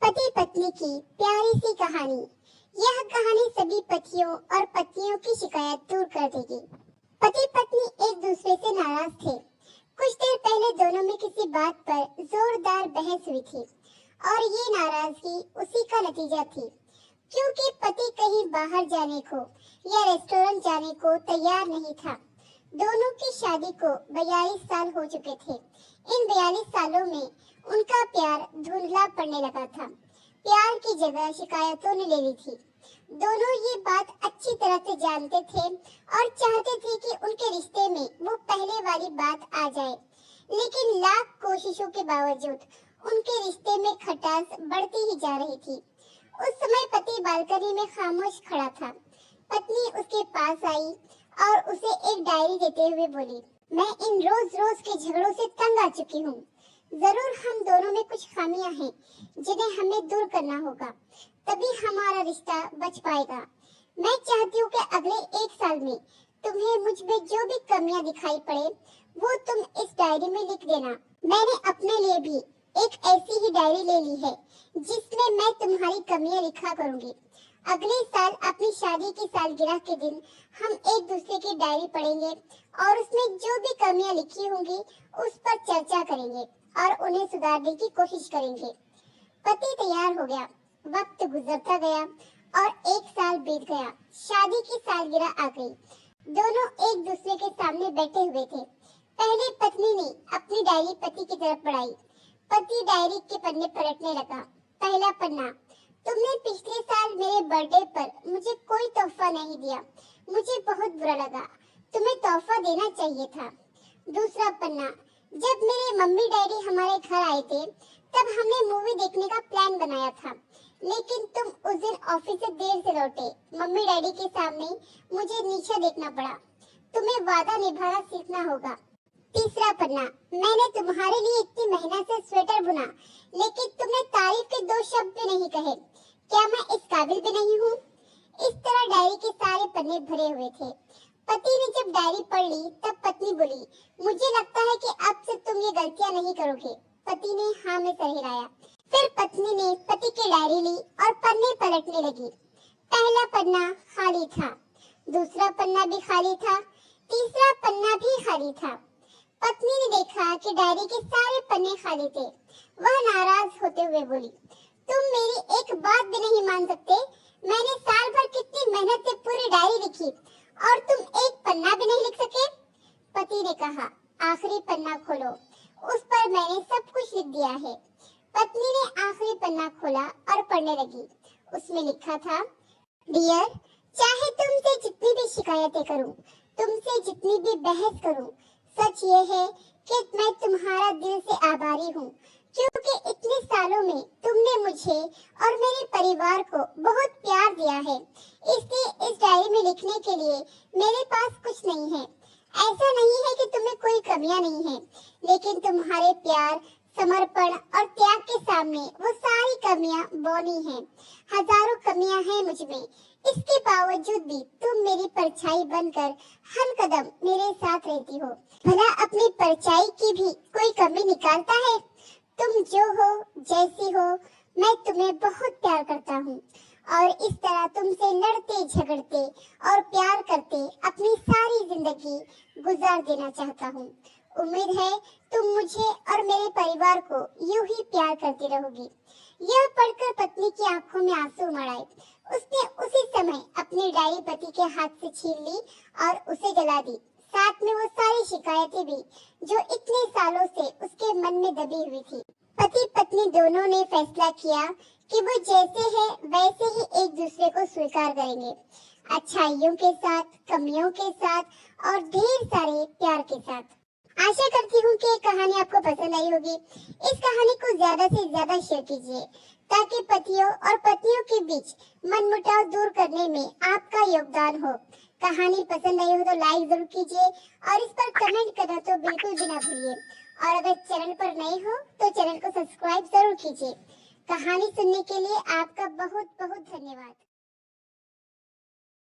पति पत्नी की प्यारी सी कहानी। यह कहानी सभी पतियों और पत्नियों की शिकायत दूर कर देगी। पति पत्नी एक दूसरे से नाराज थे। कुछ देर पहले दोनों में किसी बात पर जोरदार बहस हुई थी और ये नाराजगी उसी का नतीजा थी, क्योंकि पति कहीं बाहर जाने को या रेस्टोरेंट जाने को तैयार नहीं था। दोनों की शादी को 42 साल हो चुके थे। इन 42 सालों में उनका प्यार धुंधला पड़ने लगा था। प्यार की जगह शिकायतों ने ले ली थी। दोनों ये बात अच्छी तरह से जानते थे और चाहते थे कि उनके रिश्ते में वो पहले वाली बात आ जाए, लेकिन लाख कोशिशों के बावजूद उनके रिश्ते में खटास बढ़ती ही जा रही थी। उस समय पति बालकनी में खामोश खड़ा था। पत्नी उसके पास आई और उसे एक डायरी देते हुए बोली, मैं इन रोज रोज के झगड़ों से तंग आ चुकी हूँ। जरूर हम दोनों में कुछ खामियां हैं जिन्हें हमें दूर करना होगा, तभी हमारा रिश्ता बच पाएगा। मैं चाहती हूँ कि अगले 1 साल में तुम्हें मुझ में जो भी कमियां दिखाई पड़े वो तुम इस डायरी में लिख देना। मैंने अपने लिए भी एक ऐसी ही डायरी ले ली है जिसमें मैं तुम्हारी कमियां लिखा करूंगी। अगले साल अपनी शादी की सालगिरह के दिन हम एक दूसरे की डायरी पढ़ेंगे और उसमें जो भी कमियां लिखी होंगी उस पर चर्चा करेंगे और उन्हें सुधारने की कोशिश करेंगे। पति तैयार हो गया। वक्त गुजरता गया और 1 साल बीत गया। शादी की सालगिरह आ गई। दोनों एक दूसरे के सामने बैठे हुए थे। पहले पत्नी ने अपनी डायरी पति की तरफ बढ़ाई। पति डायरी के पन्ने पलटने लगा। पहला पन्ना, तुमने पिछले साल मेरे बर्थडे पर मुझे कोई तोहफा नहीं दिया। मुझे बहुत बुरा लगा। तुम्हें तोहफा देना चाहिए था। दूसरा पन्ना, जब मेरे मम्मी डैडी हमारे घर आए थे तब हमने मूवी देखने का प्लान बनाया था, लेकिन तुम उस दिन ऑफिस से देर से लौटे। मम्मी डैडी के सामने मुझे नीचा देखना पड़ा। तुम्हें वादा निभाना सीखना होगा। तीसरा पन्ना, मैंने तुम्हारे लिए इतनी मेहनत से स्वेटर बुना, लेकिन तुमने तारीफ के 2 शब्द भी नहीं कहे। क्या मैं इस काबिल भी नहीं हूँ? इस तरह डायरी के सारे पन्ने भरे हुए थे। पति ने जब डायरी पढ़ ली तब पत्नी बोली, मुझे लगता है कि अब से तुम ये गलतियां नहीं करोगे। पति ने हाँ में सर हिलाया। फिर पत्नी ने पति की डायरी ली और पन्ने पलटने लगी। पहला पन्ना खाली था, दूसरा पन्ना भी खाली था, तीसरा पन्ना भी खाली था। पत्नी ने देखा कि डायरी के सारे पन्ने खाली थे। वह नाराज होते हुए बोली, तुम मेरी एक बात भी नहीं मान सकते। मैंने साल भर कितनी मेहनत से पूरी डायरी लिखी और तुम एक पन्ना भी नहीं लिख सके। पति ने कहा, आखिरी पन्ना खोलो, उस पर मैंने सब कुछ लिख दिया है। पत्नी ने आखिरी पन्ना खोला और पढ़ने लगी। उसमें लिखा था, डियर, चाहे तुमसे जितनी भी शिकायतें करूं, तुमसे जितनी भी बहस करूं, सच ये है कि मैं तुम्हारा दिल से आभारी हूँ, क्योंकि इतने सालों में तुमने मुझे और मेरे परिवार को बहुत प्यार दिया है। इसलिए इस डायरी में लिखने के लिए मेरे पास कुछ नहीं है। ऐसा नहीं है कि तुम्हें कोई कमियां नहीं है, लेकिन तुम्हारे प्यार, समर्पण और त्याग के सामने वो सारी कमियां बौनी हैं। हजारों कमियां हैं मुझ में, इसके बावजूद भी तुम मेरी परछाई बनकर हर कदम मेरे साथ रहती हो। भला अपनी परछाई की भी कोई कमी निकालता है? तुम जो हो, जैसी हो, मैं तुम्हें बहुत प्यार करता हूँ और इस तरह तुमसे लड़ते झगड़ते और प्यार करते अपनी सारी जिंदगी गुजार देना चाहता हूँ। उम्मीद है तुम मुझे और मेरे परिवार को यूं ही प्यार करती रहोगी। यह पढ़कर पत्नी की आंखों में आंसू उमड़ आए। उसने उसी समय अपनी डायरी पति के हाथ से छीन ली और उसे जला दी, साथ में वो सारी शिकायतें भी जो इतने सालों से उसके मन में दबी हुई थी। पति पत्नी दोनों ने फैसला किया कि वो जैसे है वैसे ही एक दूसरे को स्वीकार करेंगे, अच्छाइयों के साथ, कमियों के साथ और ढेर सारे प्यार के साथ। आशा करती हूँ कि कहानी आपको पसंद आई होगी। इस कहानी को ज्यादा से ज्यादा शेयर कीजिए ताकि पतियों और पत्नियों के बीच मनमुटाव दूर करने में आपका योगदान हो। कहानी पसंद आई हो तो लाइक जरूर कीजिए और इस पर कमेंट करना तो बिल्कुल भी ना भूलिए। और अगर चैनल पर नए हो तो चैनल को सब्सक्राइब जरूर कीजिए। कहानी सुनने के लिए आपका बहुत बहुत धन्यवाद।